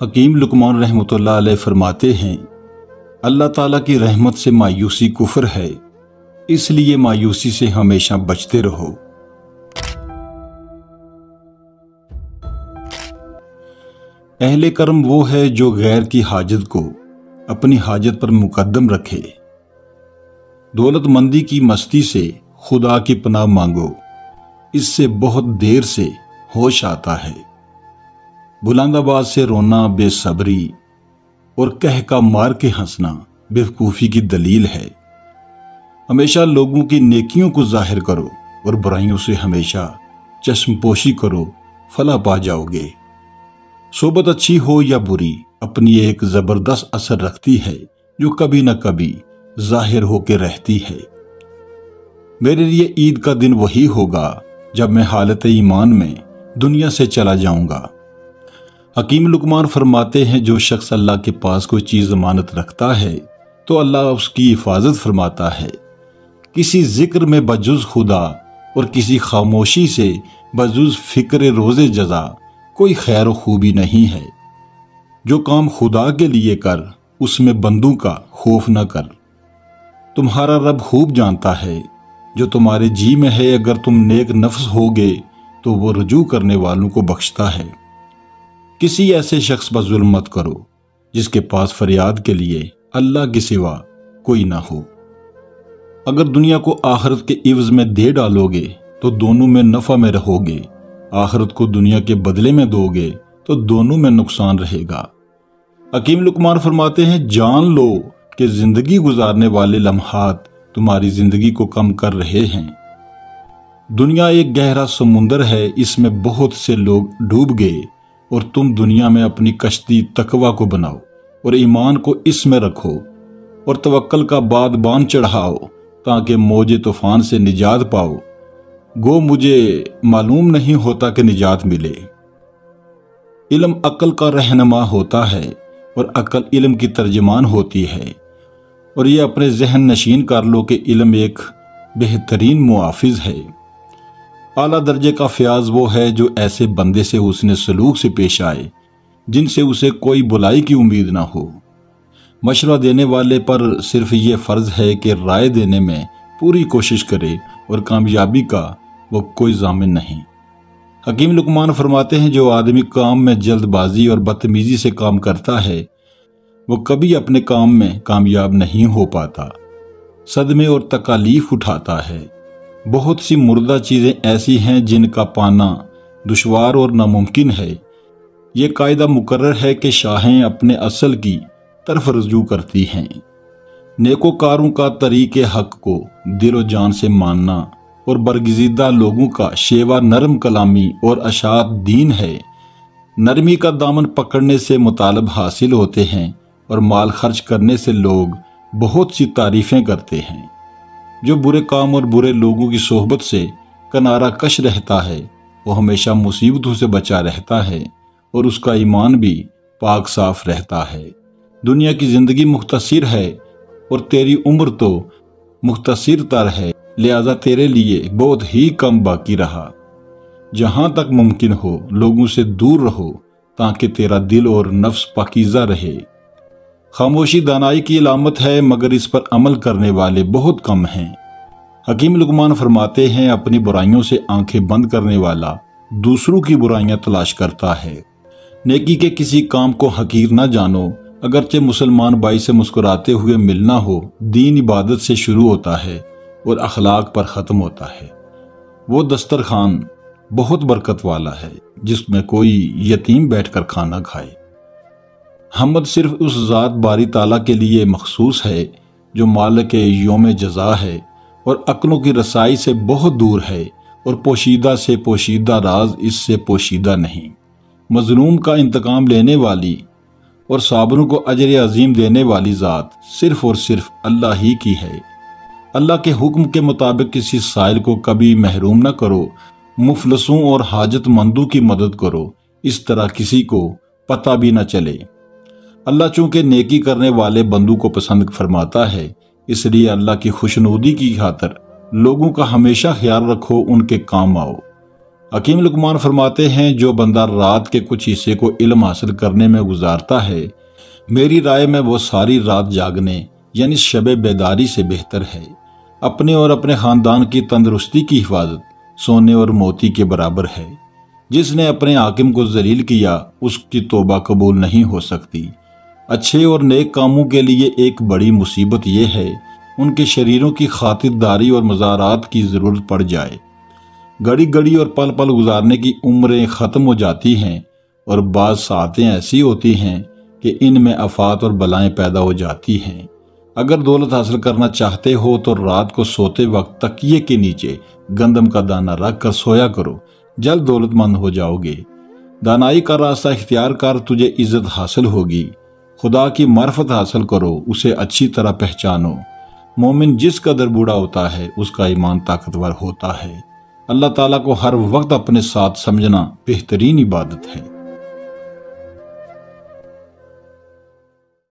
حکیم لقمان رحمۃ اللہ علیہ فرماتے ہیں، اللہ تعالیٰ کی رحمت سے مایوسی کفر ہے، اس لیے مایوسی سے ہمیشہ بچتے رہو۔ اہل کرم وہ ہے جو غیر کی حاجت کو اپنی حاجت پر مقدم رکھے۔ دولت مندی کی مستی سے خدا کی پناہ مانگو، اس سے بہت دیر سے ہوش آتا ہے۔ بلند آواز سے رونا بے صبری اور کہہ کا مار کے ہنسنا بیوقوفی کی دلیل ہے۔ ہمیشہ لوگوں کی نیکیوں کو ظاہر کرو اور برائیوں سے ہمیشہ چشم پوشی کرو، فلاح پا جاؤ گے۔ صحبت اچھی ہو یا بری اپنی ایک زبردست اثر رکھتی ہے جو کبھی نہ کبھی ظاہر ہو کے رہتی ہے۔ میرے لیے عید کا دن وہی ہوگا جب میں حالت ایمان میں دنیا سے چلا جاؤں گا۔ حکیم لقمان فرماتے ہیں، جو شخص اللہ کے پاس کوئی چیز ضمانت رکھتا ہے تو اللہ اس کی حفاظت فرماتا ہے۔ کسی ذکر میں بجز خدا اور کسی خاموشی سے بجز فکر روز جزا کوئی خیر و خوبی نہیں ہے۔ جو کام خدا کے لیے کر، اس میں بندوں کا خوف نہ کر۔ تمہارا رب خوب جانتا ہے جو تمہارے جی میں ہے، اگر تم نیک نفس ہوگے تو وہ رجوع کرنے والوں کو بخشتا ہے۔ کسی ایسے شخص پر ظلم مت کرو جس کے پاس فریاد کے لیے اللہ کے سوا کوئی نہ ہو۔ اگر دنیا کو آخرت کے عوض میں دے ڈالو گے تو دونوں میں نفع میں رہو گے، آخرت کو دنیا کے بدلے میں دو گے تو دونوں میں نقصان رہے گا۔ حکیم لقمان فرماتے ہیں، جان لو کہ زندگی گزارنے والے لمحات تمہاری زندگی کو کم کر رہے ہیں۔ دنیا ایک گہرا سمندر ہے، اس میں بہت سے لوگ ڈوب گئے، اور تم دنیا میں اپنی کشتی تقوی کو بناؤ اور ایمان کو اس میں رکھو اور توکل کا بادبان چڑھاؤ تاکہ موج طوفان سے نجات پاؤ۔ گو مجھے معلوم نہیں ہوتا کہ نجات ملے۔ علم عقل کا رہنما ہوتا ہے اور عقل علم کی ترجمان ہوتی ہے، اور یہ اپنے ذہن نشین کر لو کہ علم ایک بہترین محافظ ہے۔ اعلیٰ درجے کا فیاض وہ ہے جو ایسے بندے سے حسن سلوک سے پیش آئے جن سے اسے کوئی بلائی کی امید نہ ہو۔ مشورہ دینے والے پر صرف یہ فرض ہے کہ رائے دینے میں پوری کوشش کرے اور کامیابی کا وہ کوئی ضامن نہیں۔ حکیم لقمان فرماتے ہیں، جو آدمی کام میں جلد بازی اور بدتمیزی سے کام کرتا ہے وہ کبھی اپنے کام میں کامیاب نہیں ہو پاتا، صدمے اور تکالیف اٹھاتا ہے۔ بہت سی مردہ چیزیں ایسی ہیں جن کا پانا دشوار اور ناممکن ہے۔ یہ قاعدہ مقرر ہے کہ شاہیں اپنے اصل کی طرف رجوع کرتی ہیں۔ نیکوکاروں کا طریق حق کو دل و جان سے ماننا اور برگزیدہ لوگوں کا شیوا نرم کلامی اور اشاعت دین ہے۔ نرمی کا دامن پکڑنے سے مطالب حاصل ہوتے ہیں اور مال خرچ کرنے سے لوگ بہت سی تعریفیں کرتے ہیں۔ جو برے کام اور برے لوگوں کی صحبت سے کنارہ کش رہتا ہے وہ ہمیشہ مصیبتوں سے بچا رہتا ہے اور اس کا ایمان بھی پاک صاف رہتا ہے۔ دنیا کی زندگی مختصر ہے اور تیری عمر تو مختصر تر ہے، لہذا تیرے لیے بہت ہی کم باقی رہا۔ جہاں تک ممکن ہو لوگوں سے دور رہو تاکہ تیرا دل اور نفس پاکیزہ رہے۔ خاموشی دانائی کی علامت ہے، مگر اس پر عمل کرنے والے بہت کم ہیں۔ حکیم لقمان فرماتے ہیں، اپنی برائیوں سے آنکھیں بند کرنے والا دوسروں کی برائیاں تلاش کرتا ہے۔ نیکی کے کسی کام کو حقیر نہ جانو، اگرچہ مسلمان بھائی سے مسکراتے ہوئے ملنا ہو۔ دین عبادت سے شروع ہوتا ہے اور اخلاق پر ختم ہوتا ہے۔ وہ دسترخوان بہت برکت والا ہے جس میں کوئی یتیم بیٹھ کر کھانا کھائے۔ حمد صرف اس ذات باری تعالیٰ کے لیے مخصوص ہے جو مالک یوم جزا ہے اور عقلوں کی رسائی سے بہت دور ہے، اور پوشیدہ سے پوشیدہ راز اس سے پوشیدہ نہیں۔ مظلوم کا انتقام لینے والی اور صابروں کو اجر عظیم دینے والی ذات صرف اور صرف اللہ ہی کی ہے۔ اللہ کے حکم کے مطابق کسی سائل کو کبھی محروم نہ کرو، مفلسوں اور حاجت مندوں کی مدد کرو، اس طرح کسی کو پتہ بھی نہ چلے۔ اللہ چونکہ نیکی کرنے والے بندوں کو پسند فرماتا ہے، اس لیے اللہ کی خوشنودی کی خاطر لوگوں کا ہمیشہ خیال رکھو، ان کے کام آؤ۔ حکیم لقمان فرماتے ہیں جو بندہ رات کے کچھ حصے کو علم حاصل کرنے میں گزارتا ہے، میری رائے میں وہ ساری رات جاگنے یعنی شب بیداری سے بہتر ہے۔ اپنے اور اپنے خاندان کی تندرستی کی حفاظت سونے اور موتی کے برابر ہے۔ جس نے اپنے حاکم کو ذلیل کیا اس کی توبہ قبول نہیں ہو سکتی۔ اچھے اور نیک کاموں کے لیے ایک بڑی مصیبت یہ ہے ان کے شریروں کی خاطرداری اور مزارات کی ضرورت پڑ جائے۔ گھڑی گھڑی اور پل پل گزارنے کی عمریں ختم ہو جاتی ہیں اور بعض ساعتیں ایسی ہوتی ہیں کہ ان میں آفات اور بلائیں پیدا ہو جاتی ہیں۔ اگر دولت حاصل کرنا چاہتے ہو تو رات کو سوتے وقت تکیے کے نیچے گندم کا دانہ رکھ کر سویا کرو، جلد دولت مند ہو جاؤ گے۔ دانائی کا راستہ اختیار کر تجھے عزت حاصل ہوگی۔ خدا کی معرفت حاصل کرو، اسے اچھی طرح پہچانو۔ مومن جس قدر بوڑھا ہوتا ہے اس کا ایمان طاقتور ہوتا ہے۔ اللہ تعالیٰ کو ہر وقت اپنے ساتھ سمجھنا بہترین عبادت ہے۔